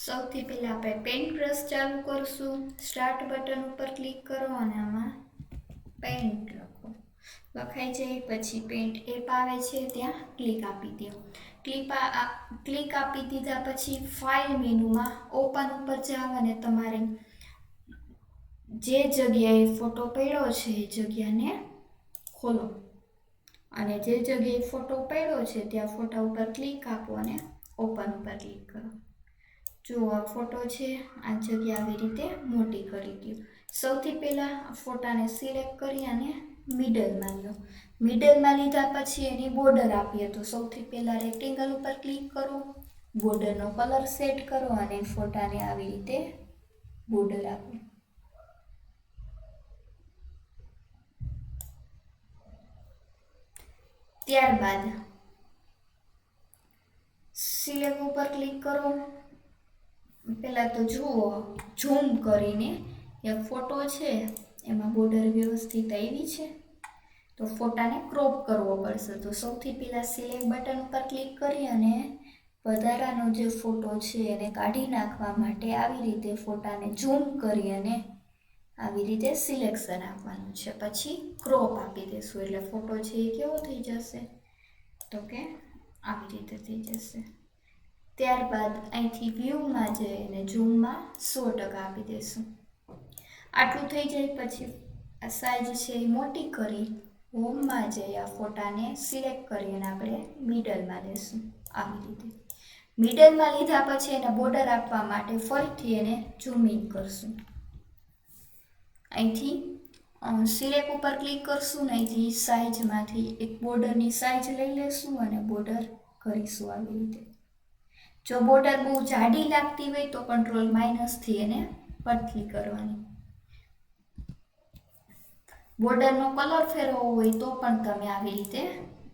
સૌથી પહેલા આપણે પેન્ટ બ્રશ ચાલુ કરશું। સ્ટાર્ટ બટન ઉપર ક્લિક કરો અને આમાં પેન્ટ લખો। લખાઈ જાય પછી પેન્ટ એપ આવે છે ત્યાં ક્લિક આપી દો। ક્લિક આપી દીધા પછી ફાઇલ મેનુમાં ઓપન ઉપર જાવ અને તમારે જે જગ્યાએ ફોટો પડ્યો છે એ જગ્યાને ખોલો અને જે જગ્યાએ ફોટો પડ્યો છે ત્યાં ફોટા ઉપર ક્લિક આપો અને ઓપન ઉપર ક્લિક કરો। જો આ ફોટો છે, આ જગ્યા આવી રીતે મોટી કરી દો। સૌથી પહેલાં ફોટાને સિલેક્ટ કરી અને મિડલમાં લો। મિડલમાં લીધા પછી એની બોર્ડર આપીએ તો સૌથી પહેલાં રેક્ટેંગલ ઉપર ક્લિક કરો, બોર્ડરનો કલર સેટ કરો અને ફોટાને આવી રીતે બોર્ડર આપો। ત્યારબાદ સિલેક્ટ ઉપર ક્લિક કરો। પહેલાં તો જુઓ ઝૂમ કરીને એક ફોટો છે એમાં બોર્ડર વ્યવસ્થિત આવી છે તો ફોટાને ક્રોપ કરવો પડશે। તો સૌથી પહેલાં સિલેક્ટ બટન ઉપર ક્લિક કરી અને વધારાનો જે ફોટો છે એને કાઢી નાખવા માટે આવી રીતે ફોટાને ઝૂમ કરી અને આવી રીતે સિલેક્શન આપવાનું છે। પછી ક્રોપ આપી દઈશું એટલે ફોટો છે એ કેવો થઈ જશે તો કે આવી રીતે થઈ જશે। ત્યારબાદ અહીંથી વ્યૂમાં જઈ અને ઝૂમમાં 100% આપી દઈશું। આટલું થઈ જાય પછી આ સાઈઝ છે એ મોટી કરી હોમમાં જઈ આ ફોટાને સિલેક્ટ કરી અને આપણે મિડલમાં લેશું આવી રીતે। મિડલમાં લીધા પછી એને બોર્ડર આપવા માટે ફરીથી એને ઝૂમિંગ કરશું। અહીંથી સિલેક્ટ ઉપર ક્લિક કરશું ને અહીંથી સાઈઝમાંથી એક બોર્ડરની સાઈઝ લઈ લેશું અને બોર્ડર કરીશું આવી રીતે। જો બોર્ડર બહુ જાડી લાગતી હોય તો કંટ્રોલ માઇનસથી એને પતલી કરવાની। બોર્ડરનો કલર ફેરવવો હોય તો પણ તમે આવી રીતે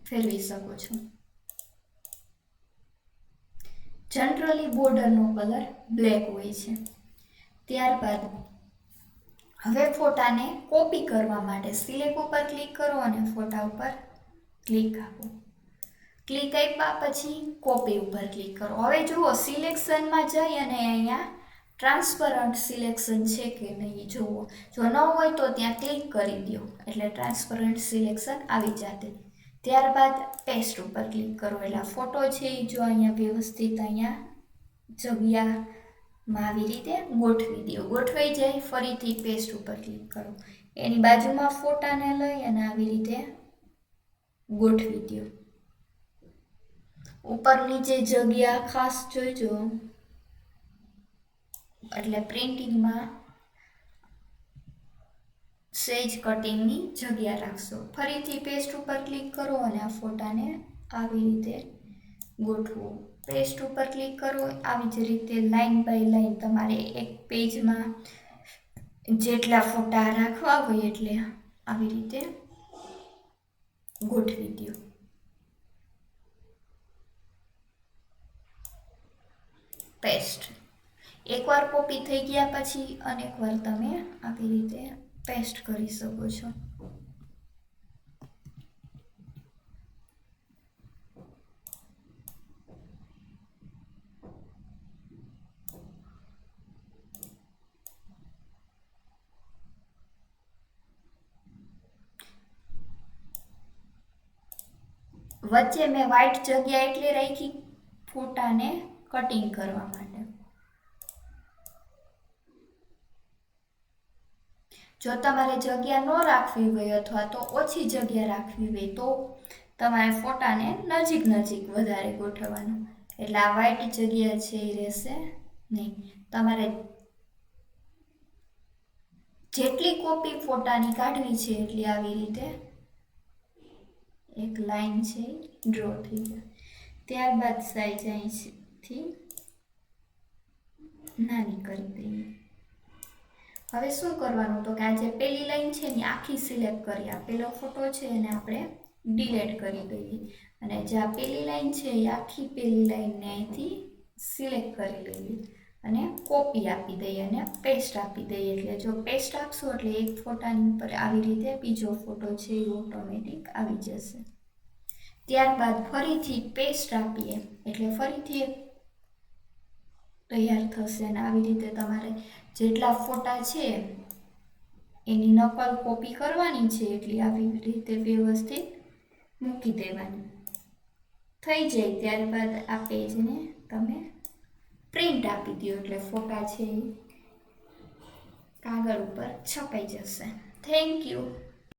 ફેરવી શકો છો। જનરલી બોર્ડરનો કલર બ્લેક હોય છે। ત્યારબાદ હવે ફોટાને કોપી કરવા માટે સિલેક્ટ ઉપર ક્લિક કરો અને ફોટા ઉપર ક્લિક આપો। ક્લિક આપ્યા પછી કોપી ઉપર ક્લિક કરો। હવે જુઓ સિલેક્શનમાં જઈ અને અહીંયા ટ્રાન્સપરન્ટ સિલેક્શન છે કે નહીં જુઓ। જો ન હોય તો ત્યાં ક્લિક કરી દો એટલે ટ્રાન્સપરન્ટ સિલેક્શન આવી જશે। ત્યારબાદ પેસ્ટ ઉપર ક્લિક કરો એટલે ફોટો છે એ જો અહીંયા વ્યવસ્થિત અહીંયા જગ્યામાં આવી રીતે ગોઠવી દો। ગોઠવાઈ જાય ફરીથી પેસ્ટ ઉપર ક્લિક કરો, એની બાજુમાં ફોટાને લઈ અને આવી રીતે ગોઠવી દો। ઉપર નીચે જગ્યા ખાસ જોઈજો એટલે પ્રિન્ટિંગમાં સેજ કટિંગની જગ્યા રાખશો। ફરીથી પેસ્ટ ઉપર ક્લિક કરો અને આ ફોટાને આવી રીતે ગોઠવો। પેસ્ટ ઉપર ક્લિક કરો આવી જ રીતે લાઈન બાય લાઈન તમારે એક પેજમાં જેટલા ફોટા રાખવા હોય એટલે આવી રીતે ગોઠવી દો। પેસ્ટ એકવાર કોપી થઈ ગયા પછી અનેકવાર તમે આવી રીતે પેસ્ટ કરી શકો છો। વચ્ચે મેં વ્હાઈટ જગ્યા એટલે રાખી ફોટાને કટિંગ કરવા માટે। જો તમારે જગ્યા ન રાખવી હોય અથવા તો ઓછી જગ્યા રાખવી હોય તો તમારે ફોટાને નજીક નજીક વધારે ગોઠવવાનું એટલે આ વ્હાઈટ જગ્યા છે એ રહેશે નહીં। તમારે જેટલી કોપી ફોટાની કાઢવી છે એટલી આવી રીતે એક લાઈન છે ડ્રો થઈ જાય। ત્યારબાદ સાઈઝ અહીંથી નાની કરી દઈએ। હવે શું કરવાનું તો કે આ જે પહેલી લાઈન છે ને આખી સિલેક્ટ કરી, આ પહેલો ફોટો છે એને આપણે ડિલીટ કરી દઈએ અને જે આ પહેલી લાઈન છે એ આખી પહેલી લાઈનને અહીંથી સિલેક્ટ કરી લઈએ અને કોપી આપી દઈએ અને પેસ્ટ આપી દઈએ। એટલે જો પેસ્ટ આપશો એટલે એક ફોટાની ઉપર આવી રીતે બીજો ફોટો છે એ ઓટોમેટિક આવી જશે। ત્યારબાદ ફરીથી પેસ્ટ આપીએ એટલે ફરીથી તૈયાર થશે. અને આવી રીતે તમારે જેટલા ફોટા છે એની નકલ કોપી કરવાની છે, એટલી આવી રીતે વ્યવસ્થિત મૂકી દેવાની. થઈ જાય ત્યારબાદ આ પેજને તમે પ્રિન્ટ આપી દો એટલે ફોટા છે એ કાગળ ઉપર છપાઈ જશે. Thank you.